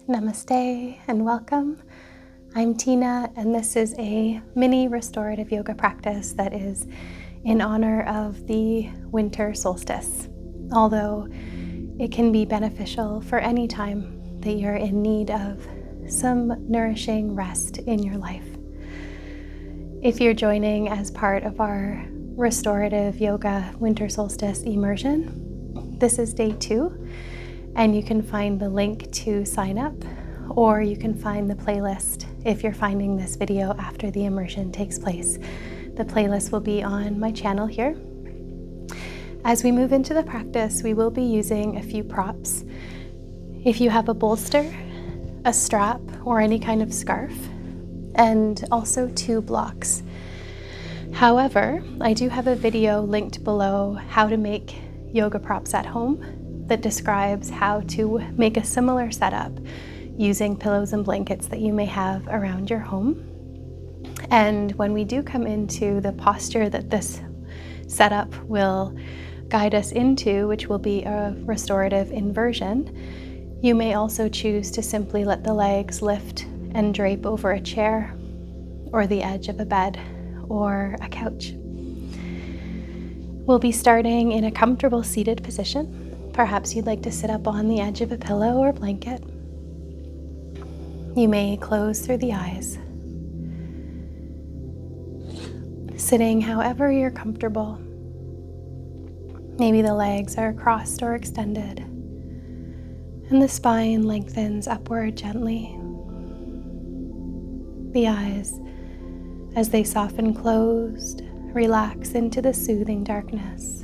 Namaste and welcome. I'm Tiina, and this is a mini restorative yoga practice that is in honor of the Winter Solstice, although it can be beneficial for any time that you're in need of some nourishing rest in your life. If you're joining as part of our Restorative Yoga Winter Solstice Immersion, this is day 2. And you can find the link to sign up, or you can find the playlist if you're finding this video after the immersion takes place. The playlist will be on my channel here. As we move into the practice, we will be using a few props. If you have a bolster, a strap, or any kind of scarf, and also 2 blocks. However, I do have a video linked below how to make yoga props at home that describes how to make a similar setup using pillows and blankets that you may have around your home. And when we do come into the posture that this setup will guide us into, which will be a restorative inversion, you may also choose to simply let the legs lift and drape over a chair or the edge of a bed or a couch. We'll be starting in a comfortable seated position. Perhaps you'd like to sit up on the edge of a pillow or blanket. You may close through the eyes. Sitting however you're comfortable. Maybe the legs are crossed or extended, and the spine lengthens upward gently. The eyes, as they soften closed, relax into the soothing darkness.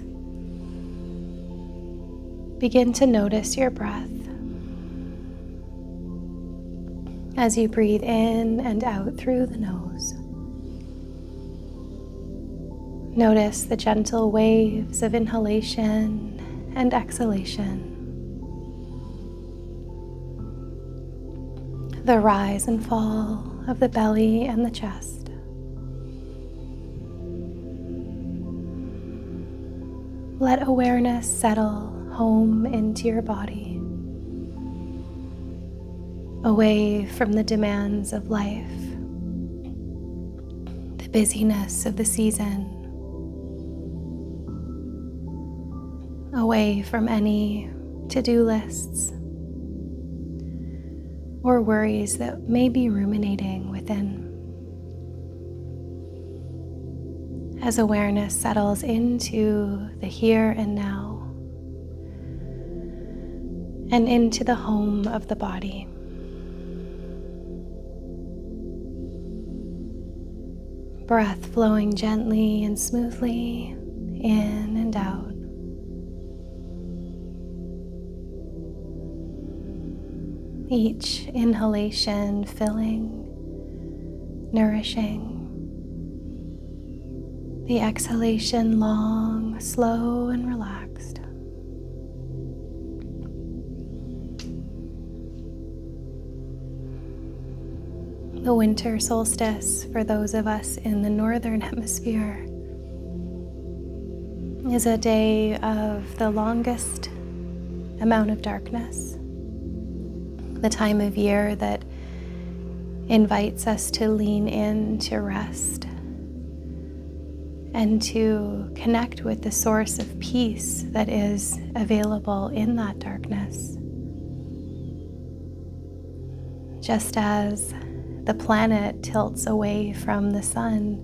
Begin to notice your breath as you breathe in and out through the nose. Notice the gentle waves of inhalation and exhalation, the rise and fall of the belly and the chest. Let awareness settle home into your body, away from the demands of life, the busyness of the season, away from any to-do lists or worries that may be ruminating within. As awareness settles into the here and now, and into the home of the body. Breath flowing gently and smoothly in and out. Each inhalation filling, nourishing. The exhalation long, slow, and relaxed. The winter solstice, for those of us in the northern hemisphere, is a day of the longest amount of darkness, the time of year that invites us to lean in to rest and to connect with the source of peace that is available in that darkness. Just as the planet tilts away from the sun,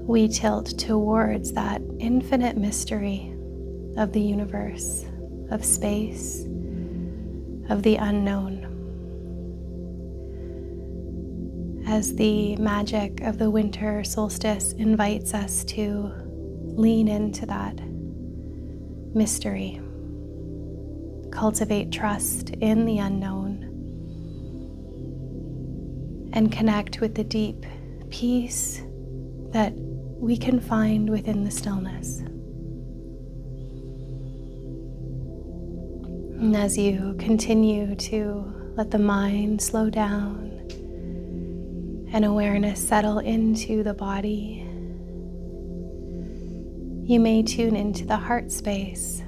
we tilt towards that infinite mystery of the universe, of space, of the unknown. As the magic of the winter solstice invites us to lean into that mystery, cultivate trust in the unknown, and connect with the deep peace that we can find within the stillness. And as you continue to let the mind slow down and awareness settle into the body, you may tune into the heart space.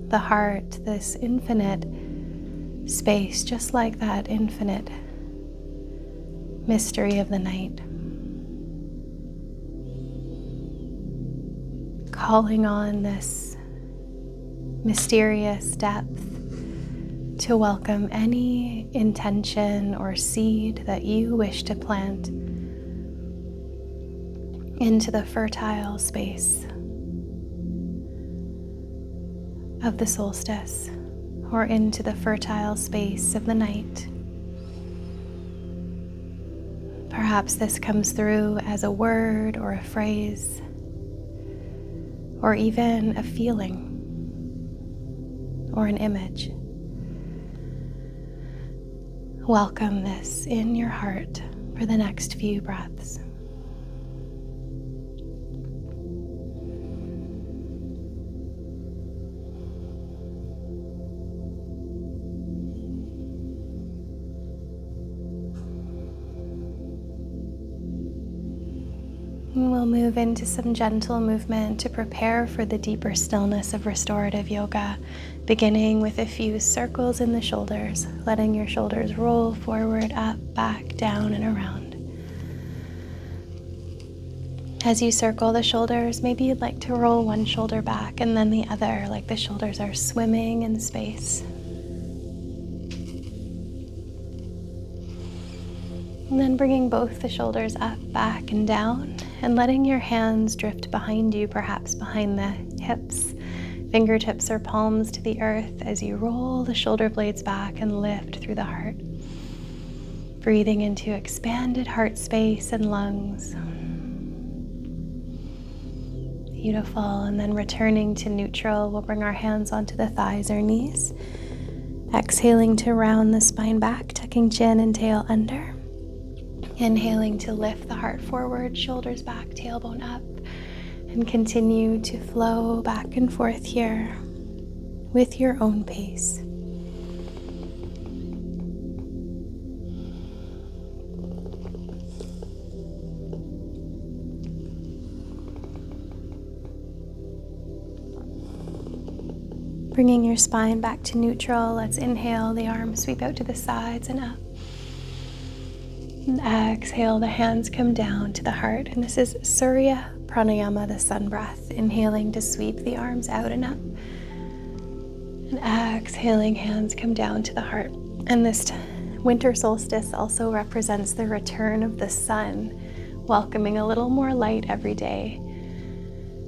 The heart, this infinite space, just like that infinite mystery of the night. Calling on this mysterious depth to welcome any intention or seed that you wish to plant into the fertile space of the solstice, or into the fertile space of the night. Perhaps this comes through as a word or a phrase, or even a feeling or an image. Welcome this in your heart for the next few breaths. We'll move into some gentle movement to prepare for the deeper stillness of restorative yoga, beginning with a few circles in the shoulders, letting your shoulders roll forward, up, back, down, and around. As you circle the shoulders, maybe you'd like to roll one shoulder back and then the other, like the shoulders are swimming in space. And then bringing both the shoulders up, back, and down, and letting your hands drift behind you, perhaps behind the hips, fingertips or palms to the earth as you roll the shoulder blades back and lift through the heart. Breathing into expanded heart space and lungs. Beautiful. And then returning to neutral, we'll bring our hands onto the thighs or knees. Exhaling to round the spine back, tucking chin and tail under. Inhaling to lift the heart forward, shoulders back, tailbone up, and continue to flow back and forth here with your own pace. Bringing your spine back to neutral, let's inhale, the arms sweep out to the sides and up. And exhale, the hands come down to the heart. And this is Surya Pranayama, the sun breath. Inhaling to sweep the arms out and up. And exhaling, hands come down to the heart. And this winter solstice also represents the return of the sun, welcoming a little more light every day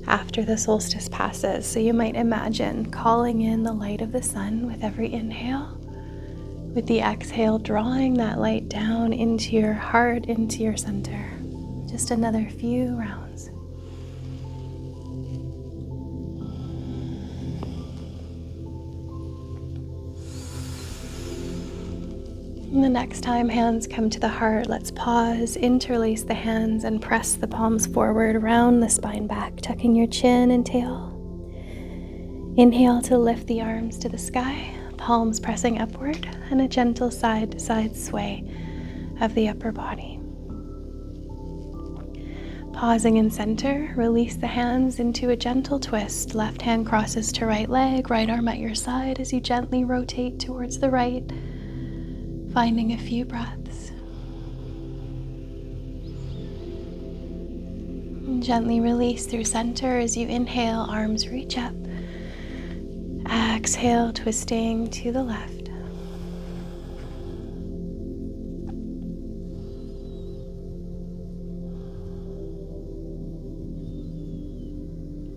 after the solstice passes. So you might imagine calling in the light of the sun with every inhale. With the exhale, drawing that light down into your heart, into your center. Just another few rounds. And the next time hands come to the heart, let's pause, interlace the hands, and press the palms forward, round the spine back, tucking your chin and tail. Inhale to lift the arms to the sky. Palms pressing upward, and a gentle side-to-side sway of the upper body. Pausing in center, release the hands into a gentle twist. Left hand crosses to right leg, right arm at your side as you gently rotate towards the right, finding a few breaths. And gently release through center as you inhale, arms reach up. Exhale, twisting to the left.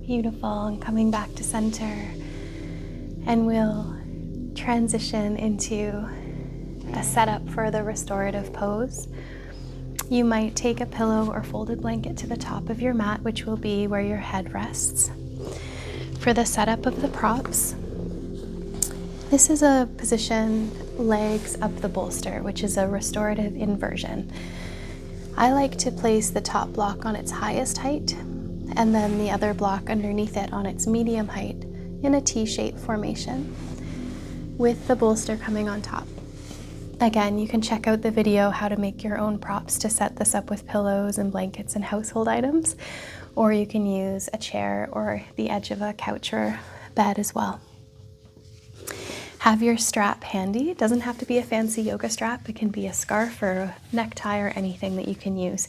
Beautiful, and coming back to center. And we'll transition into a setup for the restorative pose. You might take a pillow or folded blanket to the top of your mat, which will be where your head rests. For the setup of the props, this is a position, legs up the bolster, which is a restorative inversion. I like to place the top block on its highest height and then the other block underneath it on its medium height in a T-shaped formation with the bolster coming on top. Again, you can check out the video how to make your own props to set this up with pillows and blankets and household items, or you can use a chair or the edge of a couch or bed as well. Have your strap handy. It doesn't have to be a fancy yoga strap. It can be a scarf or a necktie or anything that you can use.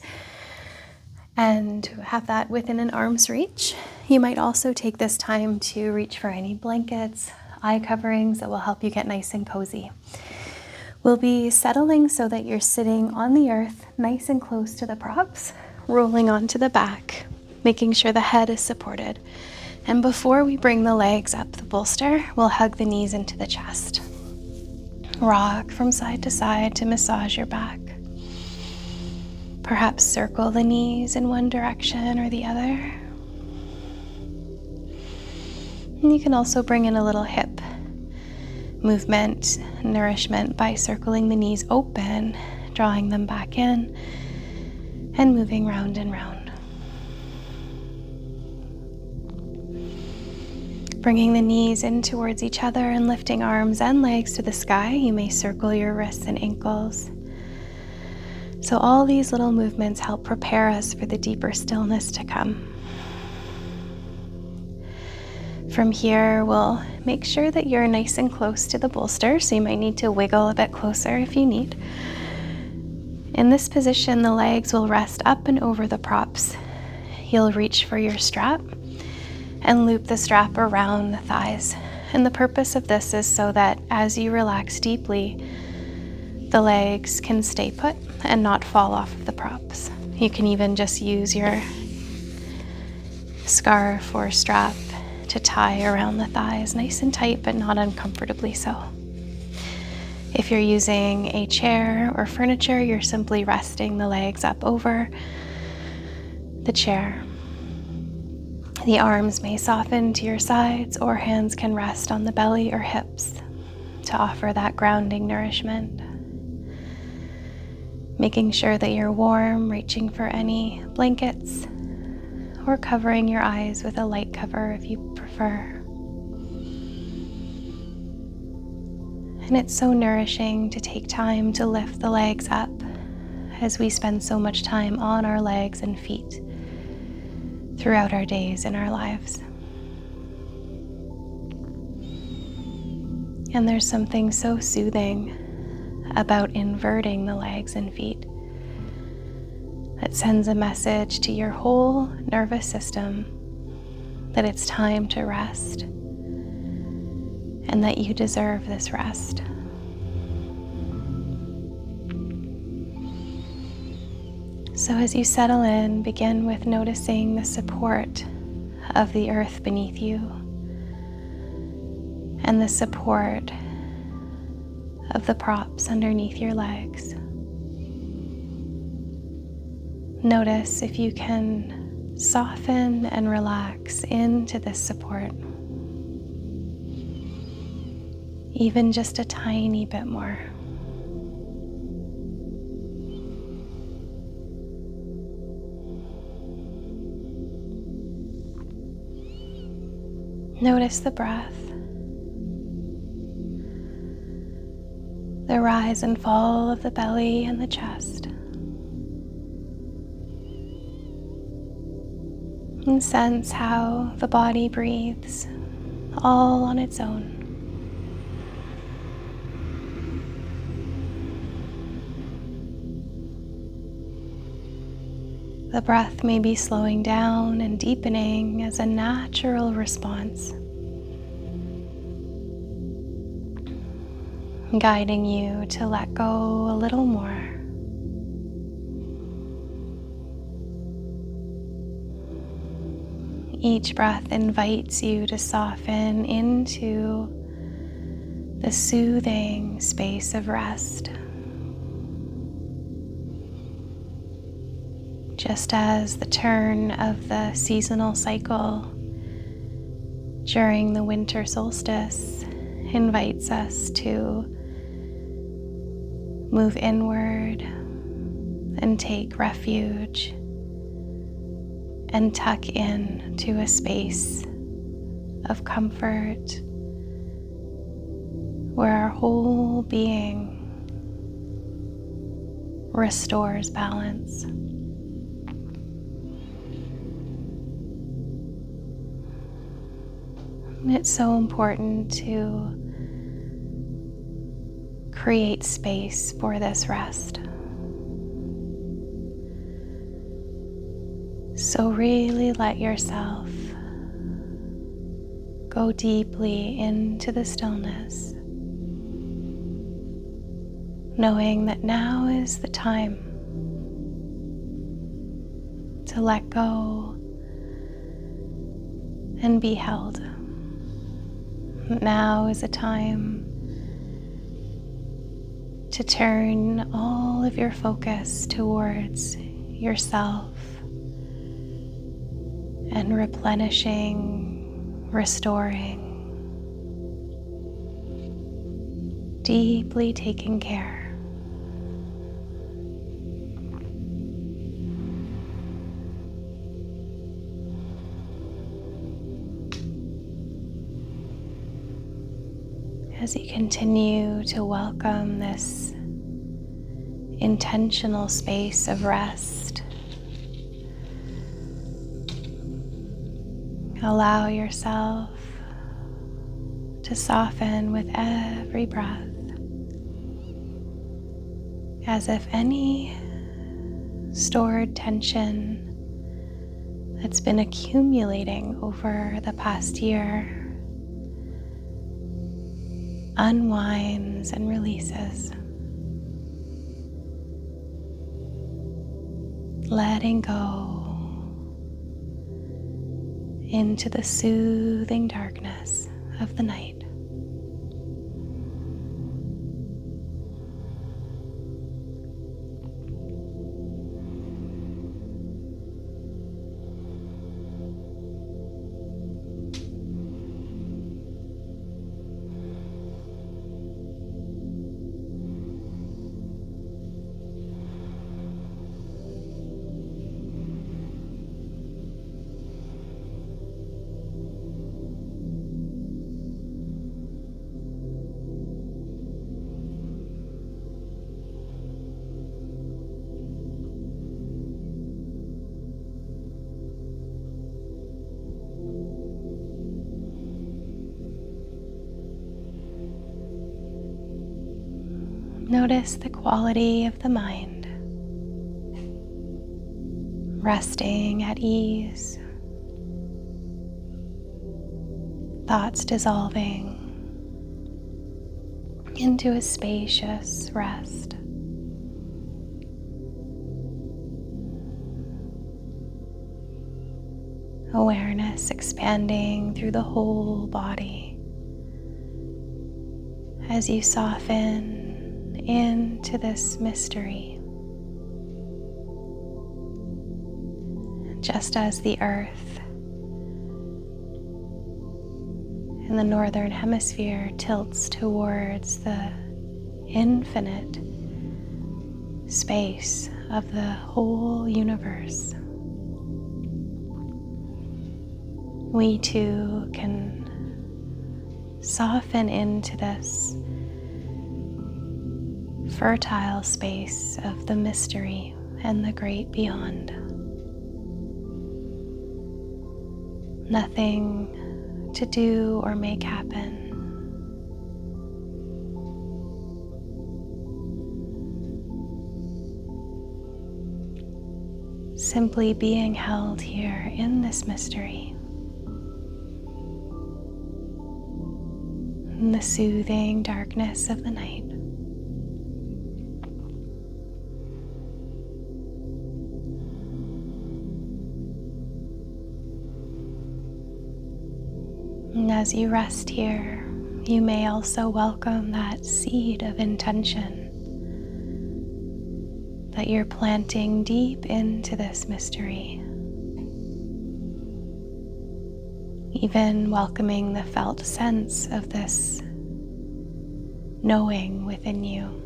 And have that within an arm's reach. You might also take this time to reach for any blankets, eye coverings that will help you get nice and cozy. We'll be settling so that you're sitting on the earth, nice and close to the props, rolling onto the back, making sure the head is supported. And before we bring the legs up the bolster, we'll hug the knees into the chest. Rock from side to side to massage your back. Perhaps circle the knees in one direction or the other. And you can also bring in a little hip movement, nourishment by circling the knees open, drawing them back in, and moving round and round. Bringing the knees in towards each other and lifting arms and legs to the sky. You may circle your wrists and ankles. So all these little movements help prepare us for the deeper stillness to come. From here, we'll make sure that you're nice and close to the bolster, so you might need to wiggle a bit closer if you need. In this position, the legs will rest up and over the props. You'll reach for your strap and loop the strap around the thighs. And the purpose of this is so that as you relax deeply, the legs can stay put and not fall off of the props. You can even just use your scarf or strap to tie around the thighs, nice and tight, but not uncomfortably so. If you're using a chair or furniture, you're simply resting the legs up over the chair. The arms may soften to your sides, or hands can rest on the belly or hips to offer that grounding nourishment. Making sure that you're warm, reaching for any blankets, or covering your eyes with a light cover if you prefer. And it's so nourishing to take time to lift the legs up as we spend so much time on our legs and feet throughout our days and our lives. And there's something so soothing about inverting the legs and feet that sends a message to your whole nervous system that it's time to rest and that you deserve this rest. So as you settle in, begin with noticing the support of the earth beneath you and the support of the props underneath your legs. Notice if you can soften and relax into this support, even just a tiny bit more. Notice the breath, the rise and fall of the belly and the chest. And sense how the body breathes all on its own. The breath may be slowing down and deepening as a natural response, guiding you to let go a little more. Each breath invites you to soften into the soothing space of rest. Just as the turn of the seasonal cycle during the winter solstice invites us to move inward and take refuge and tuck in to a space of comfort where our whole being restores balance. And it's so important to create space for this rest. So really let yourself go deeply into the stillness, knowing that now is the time to let go and be held. Now is a time to turn all of your focus towards yourself and replenishing, restoring, deeply taking care. As you continue to welcome this intentional space of rest, allow yourself to soften with every breath, as if any stored tension that's been accumulating over the past year unwinds and releases. Letting go into the soothing darkness of the night. Notice the quality of the mind, resting at ease, thoughts dissolving into a spacious rest. Awareness expanding through the whole body as you soften into this mystery. Just as the earth in the northern hemisphere tilts towards the infinite space of the whole universe, we too can soften into this fertile space of the mystery and the great beyond. Nothing to do or make happen. Simply being held here in this mystery, in the soothing darkness of the night. And as you rest here, you may also welcome that seed of intention that you're planting deep into this mystery. Even welcoming the felt sense of this knowing within you.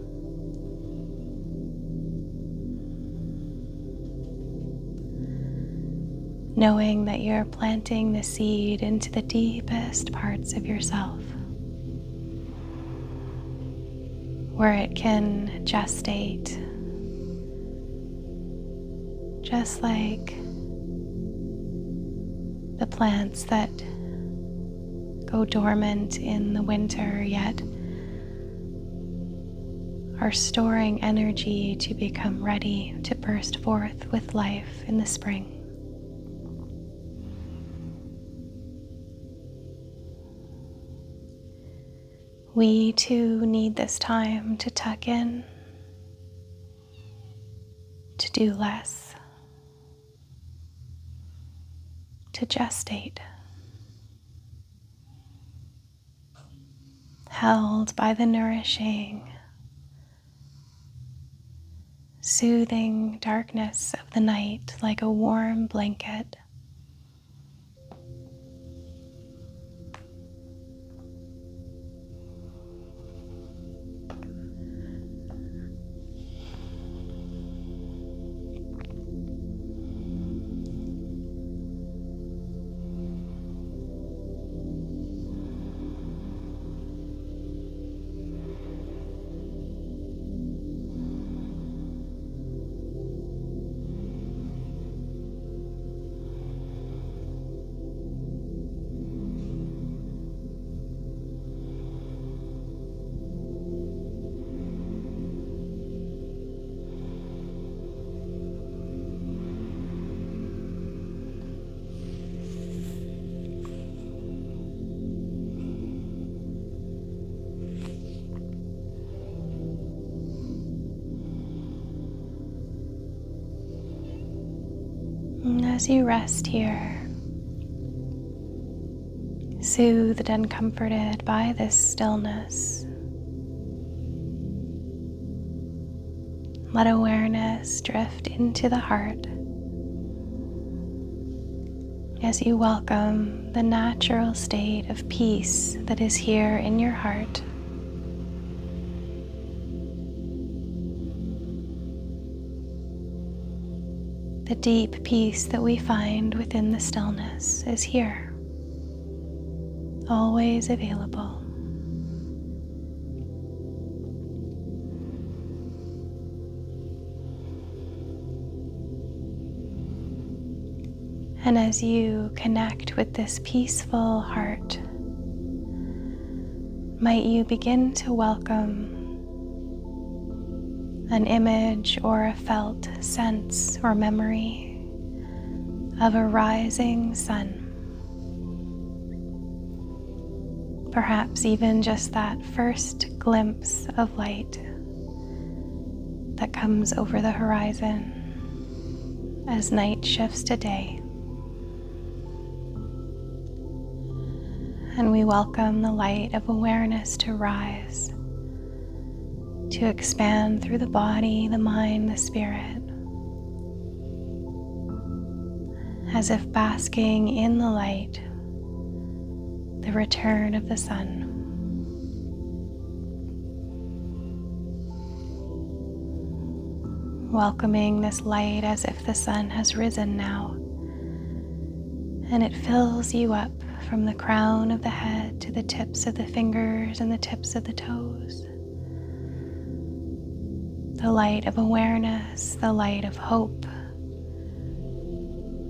Knowing that you're planting the seed into the deepest parts of yourself, where it can gestate, just like the plants that go dormant in the winter yet are storing energy to become ready to burst forth with life in the spring. We too need this time to tuck in, to do less, to gestate, held by the nourishing, soothing darkness of the night like a warm blanket. And as you rest here, soothed and comforted by this stillness, let awareness drift into the heart as you welcome the natural state of peace that is here in your heart. The deep peace that we find within the stillness is here, always available. And as you connect with this peaceful heart, might you begin to welcome an image or a felt sense or memory of a rising sun. Perhaps even just that first glimpse of light that comes over the horizon as night shifts to day. And we welcome the light of awareness to rise, to expand through the body, the mind, the spirit, as if basking in the light, the return of the sun. Welcoming this light as if the sun has risen now, and it fills you up from the crown of the head to the tips of the fingers and the tips of the toes. The light of awareness, the light of hope,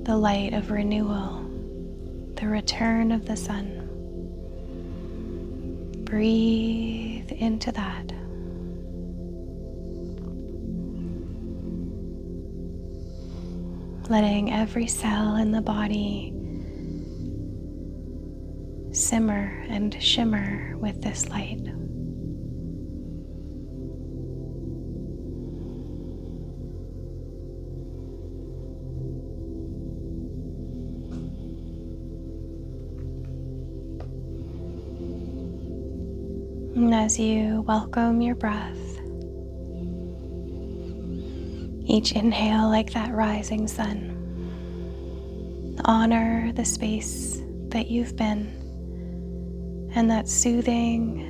the light of renewal, the return of the sun. Breathe into that. Letting every cell in the body simmer and shimmer with this light. And as you welcome your breath, each inhale like that rising sun, honor the space that you've been and that soothing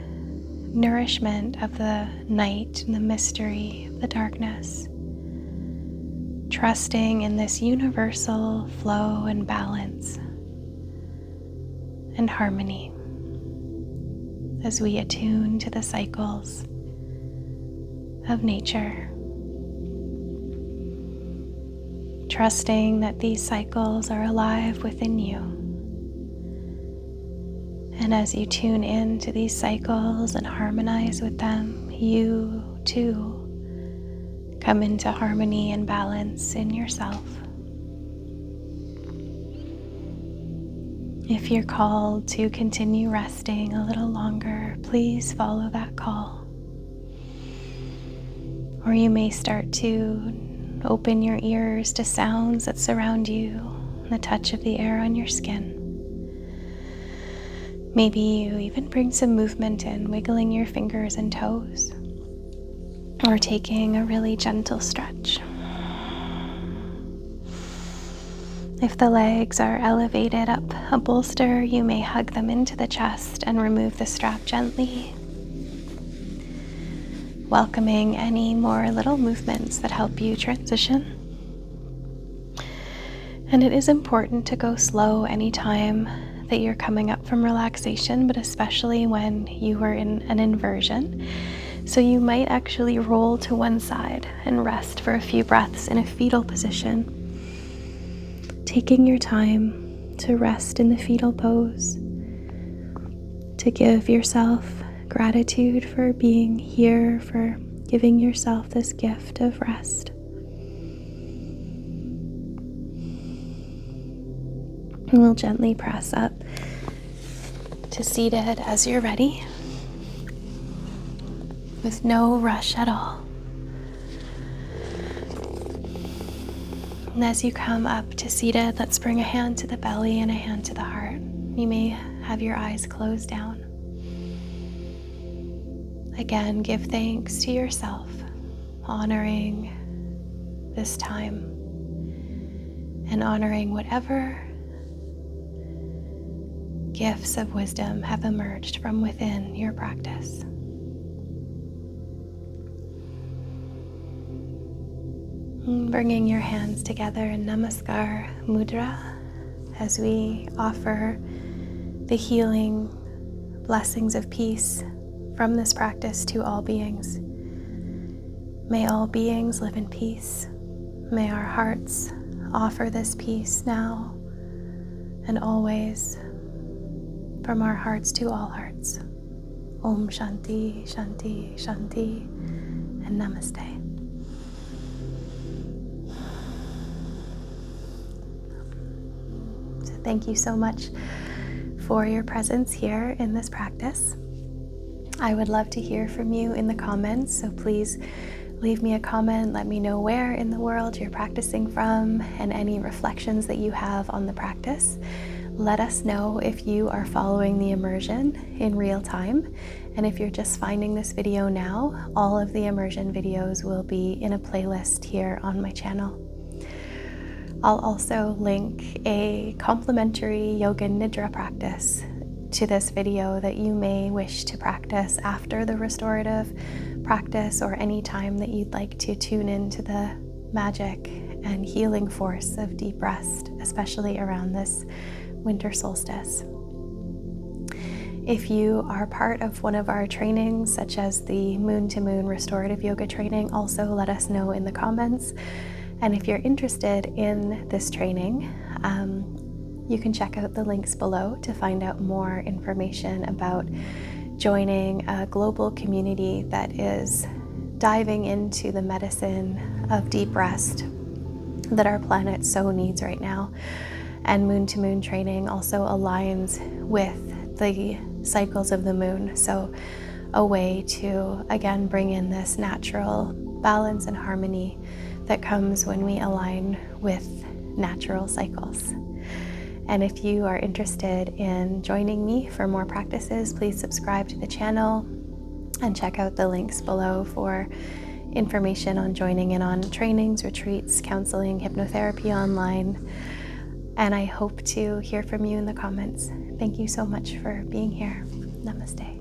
nourishment of the night and the mystery of the darkness, trusting in this universal flow and balance and harmony as we attune to the cycles of nature, trusting that these cycles are alive within you. And as you tune in to these cycles and harmonize with them, you to come into harmony and balance in yourself. If you're called to continue resting a little longer, please follow that call. Or you may start to open your ears to sounds that surround you, the touch of the air on your skin. Maybe you even bring some movement in, wiggling your fingers and toes, or taking a really gentle stretch. If the legs are elevated up a bolster, you may hug them into the chest and remove the strap gently, welcoming any more little movements that help you transition. And it is important to go slow anytime that you're coming up from relaxation, but especially when you are in an inversion. So you might actually roll to one side and rest for a few breaths in a fetal position, taking your time to rest in the fetal pose, to give yourself gratitude for being here, for giving yourself this gift of rest. And we'll gently press up to seated as you're ready, with no rush at all. And as you come up to seated, let's bring a hand to the belly and a hand to the heart. You may have your eyes closed down. Again, give thanks to yourself, honoring this time and honoring whatever gifts of wisdom have emerged from within your practice. Bringing your hands together in Namaskar Mudra as we offer the healing blessings of peace from this practice to all beings. May all beings live in peace. May our hearts offer this peace now and always, from our hearts to all hearts. Om Shanti, Shanti, Shanti, and Namaste. So thank you so much for your presence here in this practice. I would love to hear from you in the comments, so please leave me a comment. Let me know where in the world you're practicing from and any reflections that you have on the practice. Let us know if you are following the immersion in real time. And if you're just finding this video now, all of the immersion videos will be in a playlist here on my channel. I'll also link a complimentary yoga nidra practice to this video that you may wish to practice after the restorative practice, or any time that you'd like to tune into the magic and healing force of deep rest, especially around this winter solstice. If you are part of one of our trainings, such as the Moon to Moon Restorative Yoga training, also let us know in the comments. And if you're interested in this training, you can check out the links below to find out more information about joining a global community that is diving into the medicine of deep rest that our planet so needs right now. And Moon to Moon training also aligns with the cycles of the moon. So a way to, again, bring in this natural balance and harmony that comes when we align with natural cycles. And if you are interested in joining me for more practices, please subscribe to the channel and check out the links below for information on joining in on trainings, retreats, counseling, hypnotherapy online. And I hope to hear from you in the comments. Thank you so much for being here. Namaste.